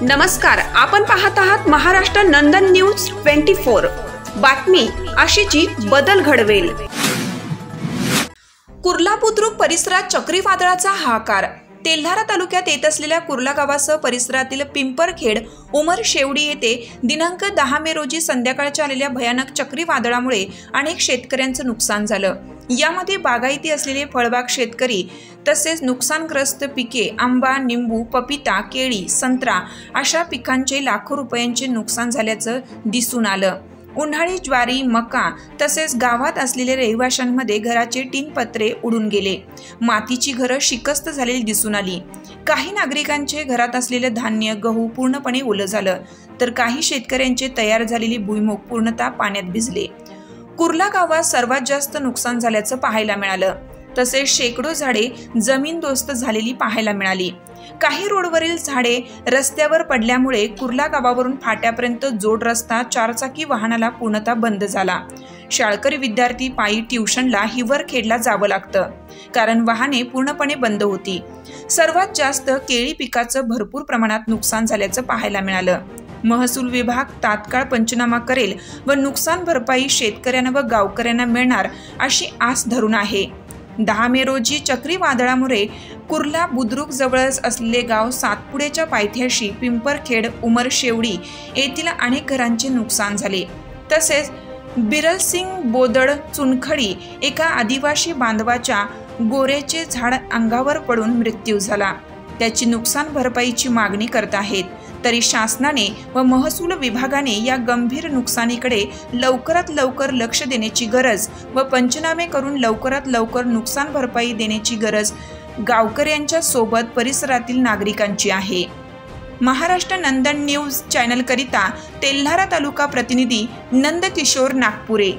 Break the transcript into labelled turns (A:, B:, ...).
A: नमस्कार, आपण पाहत आहात महाराष्ट्र नंदन न्यूज 24। बातमी अशीची बदल घडवेल। कुर्ला बुद्रुक परिसरात चक्रीवादळाचा हाहाकार। तेल्हारा तालुक्यात येत असलेल्या कुर्ला गावासह परिसरातील पिंपरखेड उमरशेवडी येथे दिनांक 10 मे रोजी संध्याकाळच्या आलेल्या भयानक चक्रीवादळामुळे अनेक शेतकऱ्यांचं नुकसान झालं। यामध्ये बागायती असलेले फळबाग शेतकरी तसेच नुकसानग्रस्त पिके आंबा, निंबू, पपिता, केळी, संत्रा अशा पिकांचे लाखो रुपयांचे नुकसान झाल्याचं दिसून आलं। उन्हाळी ज्वारी, मका तसेच गावात असलेल्या रहिवाशांमध्ये घराचे टीन पत्रे उडून गेले। मातीची घरं शिकस्त झालेली दिसून आली। काही नागरिकांचे घरात असलेले धान्य, गहू पूर्णपणे ओलं झालं, तर काही शेतकऱ्यांचे तयार झालेली भुईमूग पूर्णतः पाण्यात भिजले। कुर्ला गावात सर्वात जास्त नुकसान झाल्याचं पाहायला मिळालं। तसेच शेकडो झाडे जमीनदोस्त झालेली पाहायला मिळाली। काही रोडवरील झाडे रस्त्यावर पडल्यामुळे कुर्ला गावावरून फाट्यापर्यंत जोड रस्ता चारचाकी वाहनाला पूर्णतः बंद झाला। शाळकरी विद्यार्थी पायी ट्युशनला हिवरखेडला जावं लागतं, कारण वाहने पूर्णपणे बंद होती। सर्वात जास्त केळी पिकाचं भरपूर प्रमाणात नुकसान झाल्याचं पाहायला मिळालं। महसूल विभाग तात्काळ पंचनामा करेल व नुकसान भरपाई शेतकऱ्यांना व गावकऱ्यांना मिळणार अशी आस धरून आहे। 10 मे रोजी चक्रीवादळामुळे कुर्ला बुद्रुक जवळच असलेले गाव सातपुडेच्या पायथ्याशी पिंपरखेड उमरशेवडी येथील अनेक घरांचे नुकसान झाले। तसेच बिरलसिंग बोदड चुनखडी एका आदिवासी बांधवाच्या गोऱ्याचे झाड अंगावर पडून मृत्यू झाला। त्याची नुकसान भरपाईची मागणी करत आहेत, तरी शासनाने व महसूल विभागाने या गंभीर नुकसानीकडे लवकरात लवकर लक्ष देण्याची गरज व पंचनामे करून लवकरात लवकर नुकसान भरपाई देण्याची गरज गावकऱ्यांच्या सोबत परिसरातील नागरिकांची आहे। महाराष्ट्र नंदन न्यूज चॅनल करिता तेल्हारा तालुका प्रतिनिधी नंदकिशोर नागपुरे।